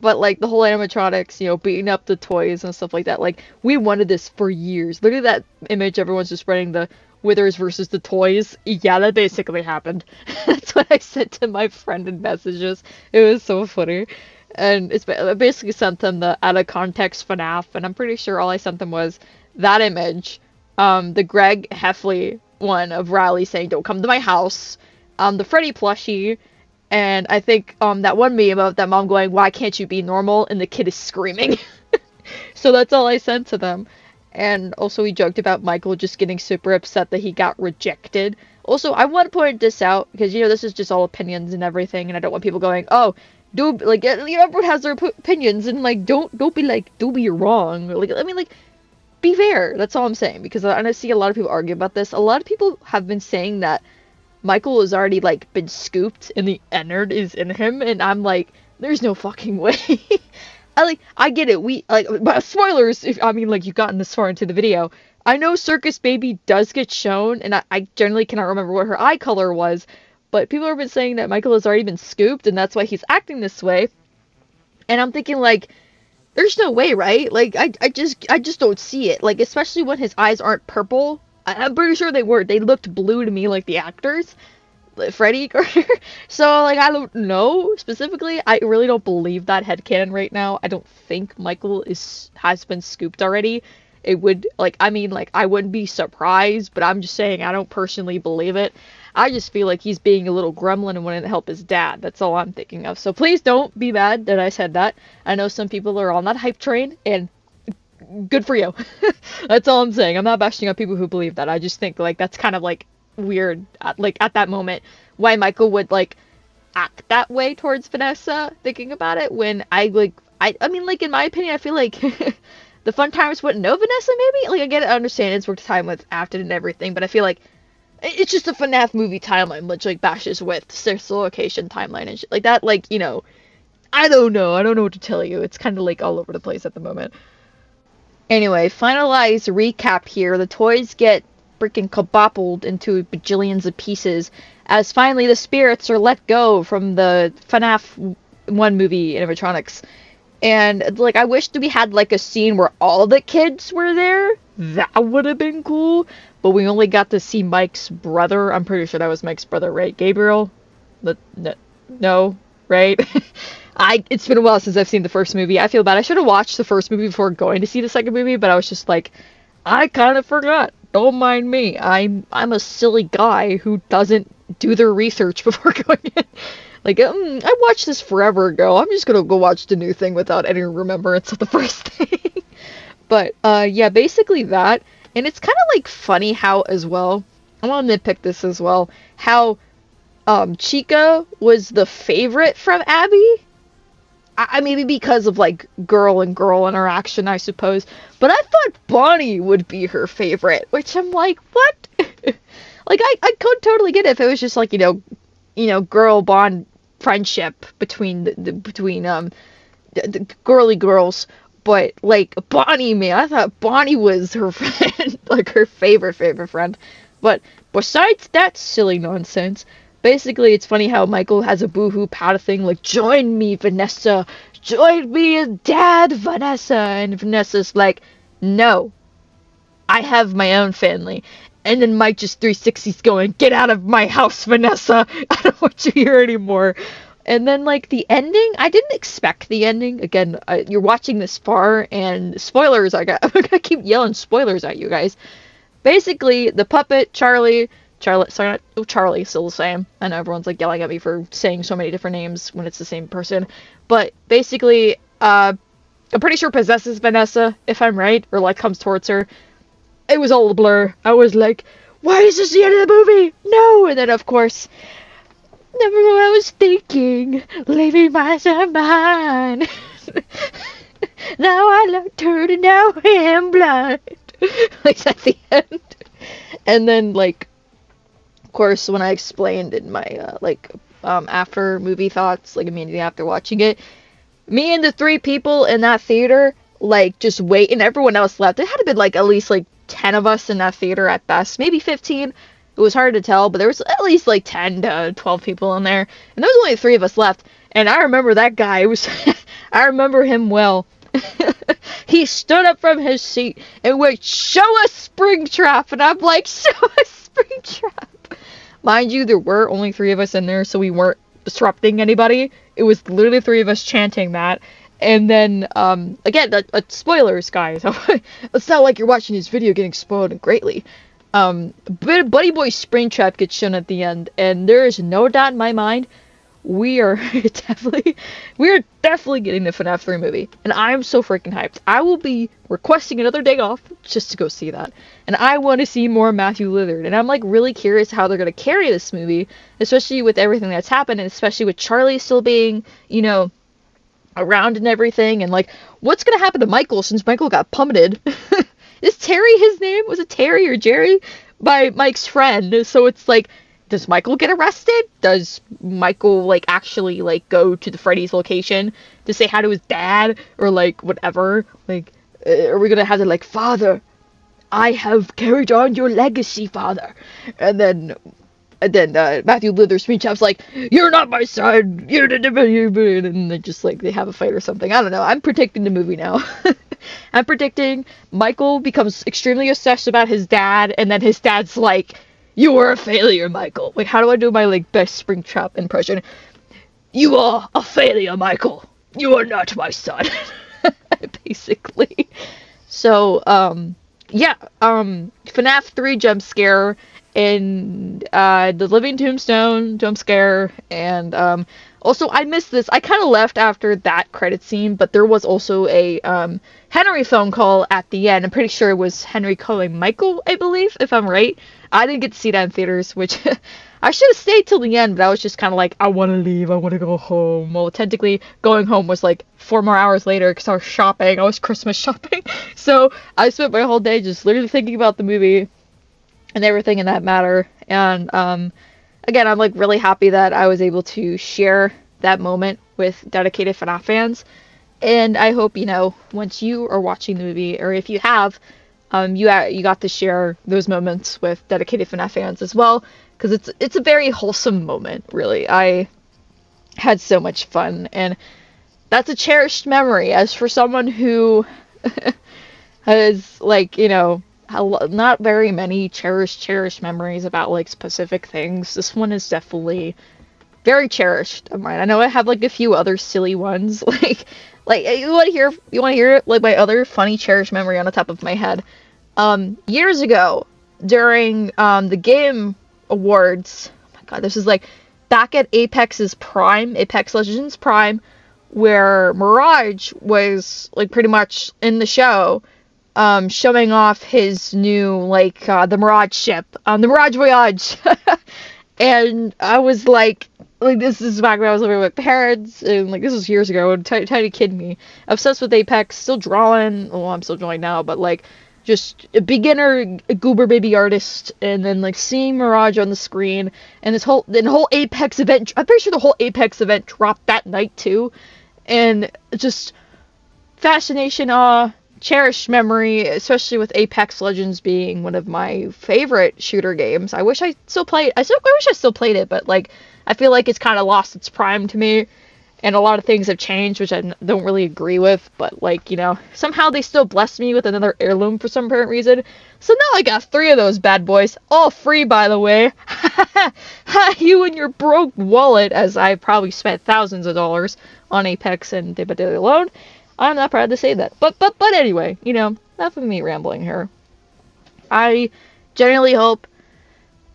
But like the whole animatronics, you know, beating up the toys and stuff like that. Like we wanted this for years. Look at that image everyone's just spreading, the Withers versus the toys. Yeah, that basically happened. That's what I sent to my friend in messages. It was so funny. And I basically sent them the out of context FNAF, and I'm pretty sure all I sent them was that image, the Greg Heffley one of Riley saying, "Don't come to my house," the Freddy plushie, and I think that one meme of that mom going, "Why can't you be normal?" and the kid is screaming. So that's all I sent to them. And also we joked about Michael just getting super upset that he got rejected. Also, I want to point this out because, you know, this is just all opinions and everything, and I don't want people going, "Oh, dude, like, you know, everyone has their opinions," and like, don't be like, "Dude, you're wrong." Like, I mean, like, be fair. That's all I'm saying, because I see a lot of people argue about this. A lot of people have been saying that Michael has already like been scooped and the Ennard is in him, and I'm like, there's no fucking way. I get it. But spoilers. If I mean, like, you've gotten this far into the video, I know Circus Baby does get shown, and I generally cannot remember what her eye color was, but people have been saying that Michael has already been scooped, and that's why he's acting this way. And I'm thinking, like, there's no way, right? Like, I just don't see it. Like, especially when his eyes aren't purple. I'm pretty sure they were. They looked blue to me, like the actors. Freddy Carter. So, like, I don't know specifically. I really don't believe that headcanon right now. I don't think Michael has been scooped already. It would, like, I mean, like, I wouldn't be surprised, but I'm just saying I don't personally believe it. I just feel like he's being a little gremlin and wanting to help his dad. That's all I'm thinking of. So please don't be mad that I said that. I know some people are on that hype train, and good for you. That's all I'm saying. I'm not bashing on people who believe that. I just think, like, that's kind of, like, weird, like, at that moment, why Michael would, like, act that way towards Vanessa, thinking about it, when I mean, like, in my opinion, I feel like the Fun Times wouldn't know Vanessa, maybe? Like, I get it, I understand it's worked time with Afton and everything, but I feel like it's just a FNAF movie timeline, which, like, bashes with Cecil Location timeline and shit like that. Like, you know, I don't know what to tell you. It's kind of, like, all over the place at the moment. Anyway, finalized recap here. The toys get freaking kaboppled into bajillions of pieces as finally the spirits are let go from the FNAF 1 movie animatronics. And, like, I wish that we had, like, a scene where all the kids were there. That would have been cool. But we only got to see Mike's brother. I'm pretty sure that was Mike's brother, right? Gabriel? No, right? It's been a while since I've seen the first movie. I feel bad. I should have watched the first movie before going to see the second movie, but I was just like, I kind of forgot. Don't mind me. I'm a silly guy who doesn't do their research before going in. Like, I watched this forever ago. I'm just gonna go watch the new thing without any remembrance of the first thing. But, yeah, basically that. And it's kind of, like, funny how, as well, I want to nitpick this as well, how, Chica was the favorite from Abby. I maybe because of, like, girl and girl interaction, I suppose. But I thought Bonnie would be her favorite, which I'm like, what? Like, I could totally get it if it was just, like, you know, girl bond friendship between the girly girls. But, like, Bonnie, man, I thought Bonnie was her friend, like, her favorite friend. But besides that silly nonsense, basically, it's funny how Michael has a boohoo pout thing, like, "Join me, Vanessa. Join me as Dad, Vanessa." And Vanessa's like, "No. I have my own family." And then Mike just 360's going, "Get out of my house, Vanessa. I don't want you here anymore." And then, like, the ending, I didn't expect the ending. Again, you're watching this far, and spoilers, I'm gonna keep yelling spoilers at you guys. Basically, the puppet, Charlie, sorry, not Charlie, still the same. I know everyone's, like, yelling at me for saying so many different names when it's the same person. But basically, I'm pretty sure possesses Vanessa, if I'm right, or, like, comes towards her. It was all a blur. I was like, why is this the end of the movie? No! And then, of course, never what I was thinking, leaving my son behind. Now I looked her and now I am blind. Like, at the end. And then, like, of course, when I explained in my, after movie thoughts, like, immediately after watching it, me and the 3 people in that theater, like, just wait, and everyone else left. There had to been, like, at least, like, 10 of us in that theater at best, maybe 15. It was hard to tell, but there was at least, like, 10 to 12 people in there, and there was only 3 of us left, And I remember that guy. It was, I remember him well. He stood up from his seat and went, "Show us Springtrap," and I'm like, "Show us Springtrap." Mind you, there were only 3 of us in there, so we weren't disrupting anybody. It was literally 3 of us chanting that. And then, again, spoilers, guys. It's not like you're watching this video getting spoiled greatly. Buddy Boy Springtrap gets shown at the end, and there is no doubt in my mind, we are definitely getting the FNAF 3 movie. And I'm so freaking hyped. I will be requesting another day off just to go see that. And I want to see more Matthew Lillard. And I'm like really curious how they're going to carry this movie, especially with everything that's happened, and especially with Charlie still being, you know, around and everything. And like, what's going to happen to Michael since Michael got pummeted? Is Terry his name? Was it Terry or Jerry? By Mike's friend. So it's like, does Michael get arrested? Does Michael, like, actually, like, go to the Freddy's location to say hi to his dad? Or, like, whatever? Like, are we gonna have to, like, "Father, I have carried on your legacy, Father." And then Matthew Lillard Springtrap's like, "You're not my son. You're the..." And they just, like, they have a fight or something. I don't know. I'm predicting the movie now. I'm predicting Michael becomes extremely obsessed about his dad, and then his dad's like, "You are a failure, Michael." Like, how do I do my, like, best Springtrap impression? "You are a failure, Michael. You are not my son." Basically. So, yeah, FNAF 3 jump scare, and, the Living Tombstone jump scare, and, also, I missed this. I kind of left after that credit scene, but there was also a, Henry phone call at the end. I'm pretty sure it was Henry calling Michael, I believe, if I'm right. I didn't get to see that in theaters, which I should have stayed till the end, but I was just kind of like, I want to leave, I want to go home. Well, technically, going home was like 4 more hours later because I was shopping. I was Christmas shopping. So I spent my whole day just literally thinking about the movie and everything in that matter. And again, I'm like really happy that I was able to share that moment with dedicated FNAF fans. And I hope, you know, once you are watching the movie, or if you have, you got to share those moments with dedicated FNAF fans as well, because it's a very wholesome moment, really. I had so much fun, and that's a cherished memory. As for someone who has, like, you know, not very many cherished memories about, like, specific things, this one is definitely very cherished of mine. I know I have, like, a few other silly ones, like you want to hear like my other funny cherished memory on the top of my head. Years ago, during the game awards, oh my god, this is like back at Apex Legends Prime, where Mirage was like pretty much in the show, showing off his new, like, the Mirage ship, the Mirage Voyage. And I was like, this is back when I was living with parents, and, like, this was years ago, and tiny kid me, obsessed with Apex, still drawing, well, I'm still drawing now, but, like, just a beginner goober baby artist, and then, like, seeing Mirage on the screen, and the whole Apex event, I'm pretty sure the whole Apex event dropped that night, too, and just fascination, awe, cherished memory, especially with Apex Legends being one of my favorite shooter games. I wish I still played it, but, like, I feel like it's kind of lost its prime to me, and a lot of things have changed, which I don't really agree with, but, like, you know, somehow they still blessed me with another heirloom for some apparent reason, so now I got 3 of those bad boys, all free, by the way. You and your broke wallet, as I probably spent thousands of dollars on Apex and Dead by Daylight alone. I'm not proud to say that, but anyway, you know, enough of me rambling here. I genuinely hope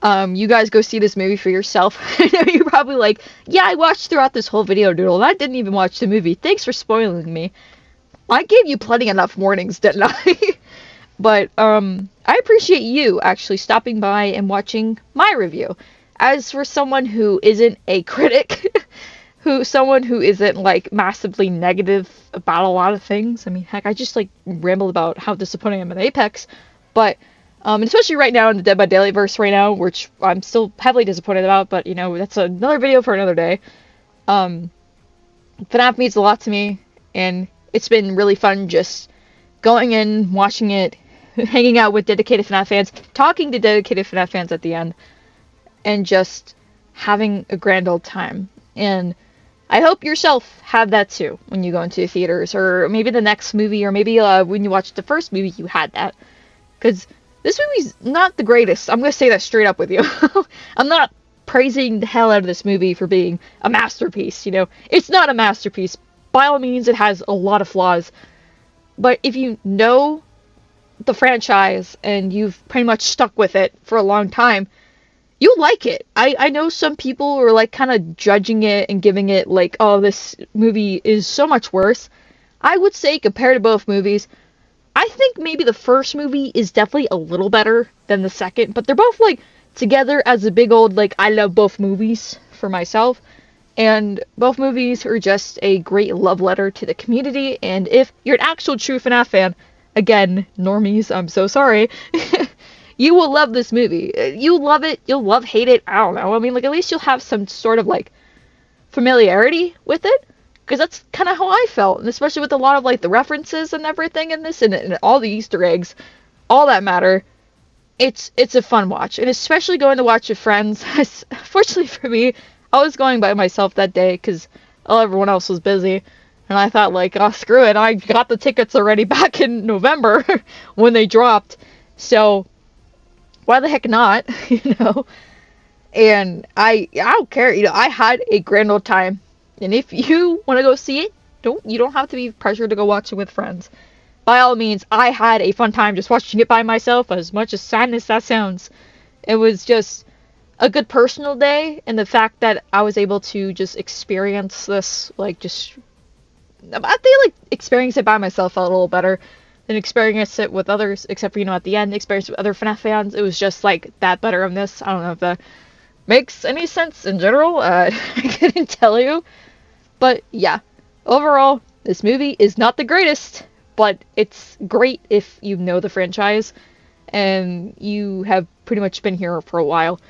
you guys go see this movie for yourself. I know you're probably like, yeah, I watched throughout this whole video, Doodle, and I didn't even watch the movie. Thanks for spoiling me. I gave you plenty enough warnings, didn't I? But, I appreciate you actually stopping by and watching my review. As for someone who isn't a critic, someone who isn't, like, massively negative about a lot of things, I mean, heck, I just, like, rambled about how disappointing I am in Apex, but, especially right now in the Dead by Daylight verse right now, which I'm still heavily disappointed about, but, you know, that's another video for another day. FNAF means a lot to me, and it's been really fun just going in, watching it, hanging out with dedicated FNAF fans, talking to dedicated FNAF fans at the end, and just having a grand old time. And I hope yourself have that too when you go into theaters, or maybe the next movie, or maybe when you watched the first movie you had that. Because this movie's not the greatest. I'm going to say that straight up with you. I'm not praising the hell out of this movie for being a masterpiece, you know. It's not a masterpiece. By all means, it has a lot of flaws. But if you know the franchise and you've pretty much stuck with it for a long time, you'll like it. I know some people are like kind of judging it and giving it like, oh, this movie is so much worse. I would say compared to both movies, I think maybe the first movie is definitely a little better than the second, but they're both like together as a big old like I love both movies for myself. And both movies are just a great love letter to the community, and if you're an actual true FNAF fan, again, normies, I'm so sorry. You will love this movie. You'll love it. You'll love, hate it. I don't know. I mean, like, at least you'll have some sort of, like, familiarity with it. Because that's kind of how I felt. And especially with a lot of, like, the references and everything in this. And all the Easter eggs. All that matter. It's a fun watch. And especially going to watch with friends. Fortunately for me, I was going by myself that day. Because everyone else was busy. And I thought, like, oh, screw it. I got the tickets already back in November. When they dropped. So why the heck not, you know? And I don't care, you know, I had a grand old time. And if you want to go see it, you don't have to be pressured to go watch it with friends. By all means, I had a fun time just watching it by myself, as much as sadness that sounds. It was just a good personal day, and the fact that I was able to just experience this, like, just, I think, like, experience it by myself felt a little better than experience it with others, except for, you know, at the end, experience it with other FNAF fans. It was just, like, that better on this. I don't know if that makes any sense in general. I couldn't tell you. But, yeah. Overall, this movie is not the greatest, but it's great if you know the franchise and you have pretty much been here for a while.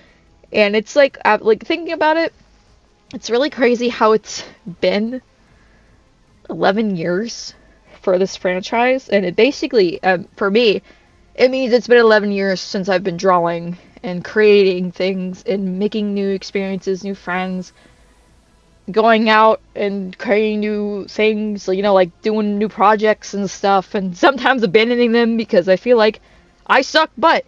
And it's, like thinking about it, it's really crazy how it's been 11 years for this franchise, and it basically, for me, it means it's been 11 years since I've been drawing and creating things and making new experiences, new friends, going out and creating new things, you know, like doing new projects and stuff, and sometimes abandoning them because I feel like I suck but,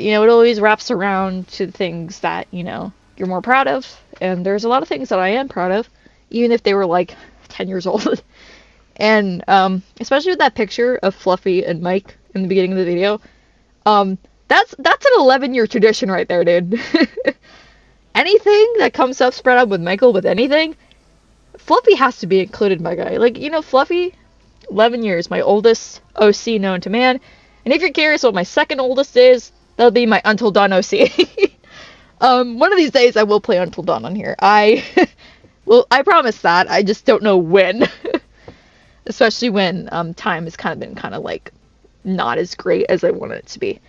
you know, it always wraps around to things that, you know, you're more proud of, and there's a lot of things that I am proud of, even if they were like 10 years old. And especially with that picture of Fluffy and Mike in the beginning of the video, that's an 11-year tradition right there, dude. Anything that comes up spread out with Michael with anything, Fluffy has to be included, my guy. Like, you know, Fluffy, 11 years, my oldest OC known to man. And if you're curious what my second oldest is, that'll be my Until Dawn OC. One of these days I will play Until Dawn on here. I promise that. I just don't know when. Especially when time has kind of been kind of like not as great as I want it to be.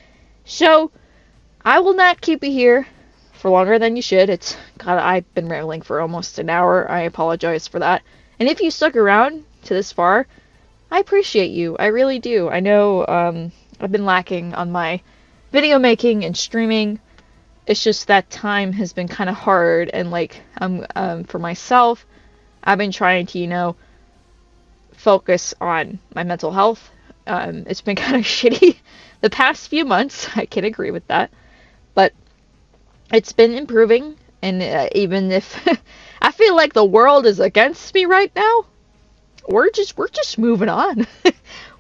So I will not keep you here for longer than you should. I've been rambling for almost an hour. I apologize for that. And if you stuck around to this far, I appreciate you. I really do. I know I've been lacking on my video making and streaming. It's just that time has been kind of hard, and like for myself, I've been trying to, you know, focus on my mental health. It's been kind of shitty the past few months. I can agree with that, but it's been improving. And even if I feel like the world is against me right now, we're just moving on.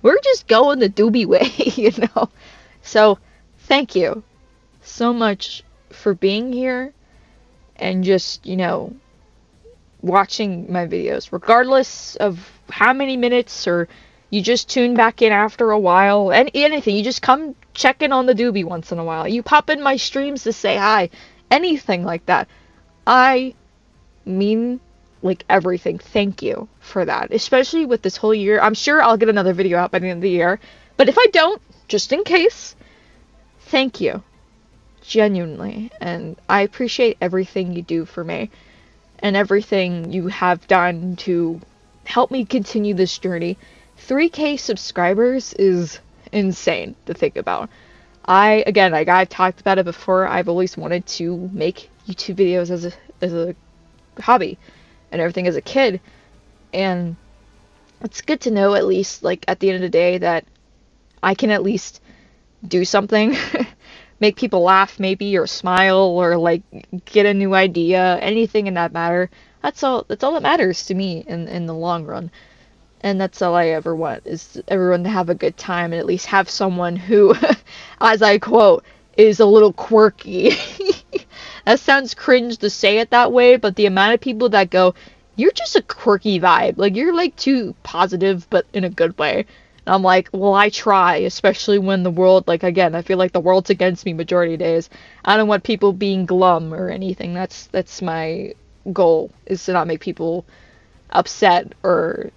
We're just going the doobie way, you know. So thank you so much for being here and just, you know, watching my videos, regardless of how many minutes, or you just tune back in after a while, and anything, you just come check in on the doobie once in a while, you pop in my streams to say hi, anything like that. I mean, like, everything. Thank you for that, especially with this whole year. I'm sure I'll get another video out by the end of the year, but if I don't, just in case, thank you, genuinely. And I appreciate everything you do for me and everything you have done to help me continue this journey. 3K subscribers is insane to think about. Again, like I've talked about it before, I've always wanted to make YouTube videos as a hobby. and everything as a kid. And it's good to know, at least, like, at the end of the day, that I can at least do something, make people laugh maybe, or smile, or like get a new idea, anything in that matter. That's all that matters to me in the long run. And that's all I ever want, is everyone to have a good time, and at least have someone who, as I quote, is a little quirky. That sounds cringe to say it that way, but the amount of people that go, you're just a quirky vibe, like, you're like too positive, but in a good way. And I'm like, well, I try, especially when the world, like, again, I feel like the world's against me majority of days. I don't want people being glum or anything. That's my goal, is to not make people upset or,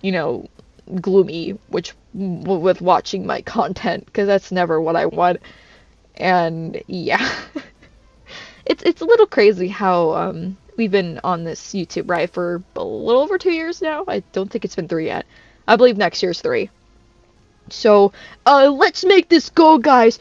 gloomy, which with watching my content, because that's never what I want. And yeah, it's a little crazy how we've been on this YouTube ride for a little over 2 years now. I don't think it's been 3 yet. I believe next year's 3. So, let's make this go, guys.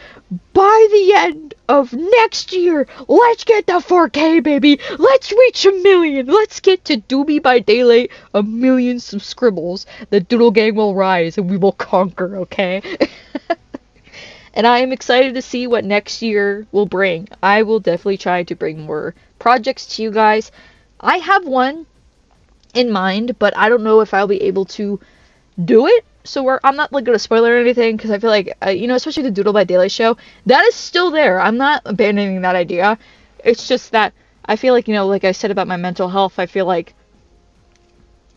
By the end of next year, let's get to 4K, baby. Let's reach 1 million. Let's get to Doobie by Daylight 1 million subscribbles. The Doodle Gang will rise and we will conquer, okay? And I am excited to see what next year will bring. I will definitely try to bring more projects to you guys. I have one in mind, but I don't know if I'll be able to do it. So I'm not like gonna spoil it or anything, because I feel like especially the Doodle by Daylight show, that is still there. I'm not abandoning that idea. It's just that I feel like, like I said about my mental health, I feel like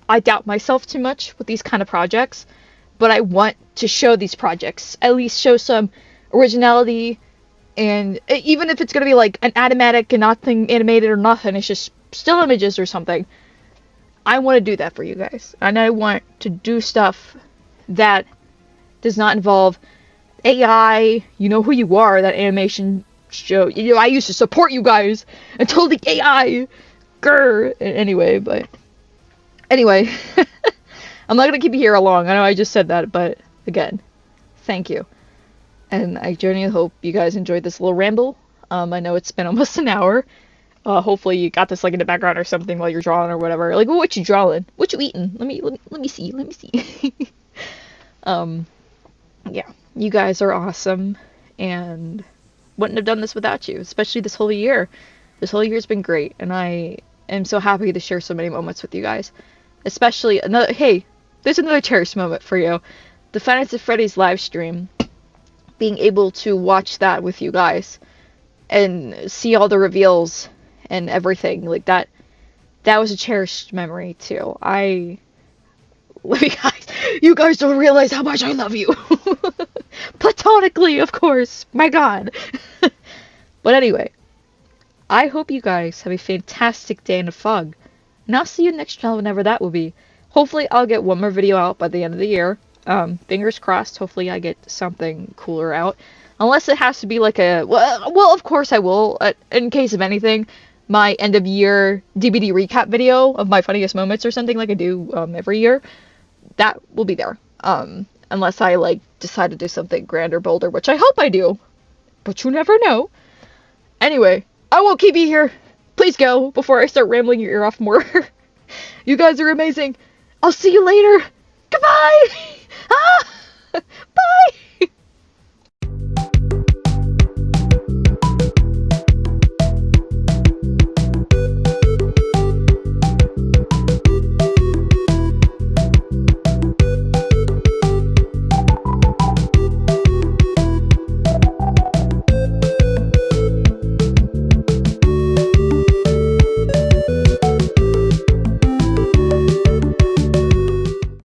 I doubt myself too much with these kind of projects, but I want to show these projects, at least show some originality, and even if it's gonna be like an animatic and nothing animated or nothing, it's just still images or something. I want to do that for you guys, and I want to do stuff that does not involve AI. You know who you are, that animation show. I used to support you guys until the AI. Grr. Anyway, I'm not gonna keep you here long. I know I just said that, but again, thank you. And I genuinely hope you guys enjoyed this little ramble. I know it's been almost an hour. Hopefully you got this like in the background or something while you're drawing or whatever. Like, what you drawing? What you eating? Let me see. Yeah, you guys are awesome, and wouldn't have done this without you, especially this whole year. This whole year's been great, and I am so happy to share so many moments with you guys. Especially there's another cherished moment for you. The Five Nights at Freddy's live stream. Being able to watch that with you guys and see all the reveals and everything like that. That was a cherished memory too. You guys don't realize how much I love you. Platonically, of course. My God. But anyway, I hope you guys have a fantastic day in the fog. And I'll see you next channel whenever that will be. Hopefully I'll get one more video out by the end of the year. Fingers crossed, hopefully I get something cooler out. Unless it has to be like well, of course I will, in case of anything, my end of year DVD recap video of my funniest moments or something like I do every year. That will be there. Unless I like decide to do something grander, bolder, which I hope I do. But you never know. Anyway, I won't keep you here. Please go before I start rambling your ear off more. You guys are amazing. I'll see you later. Goodbye!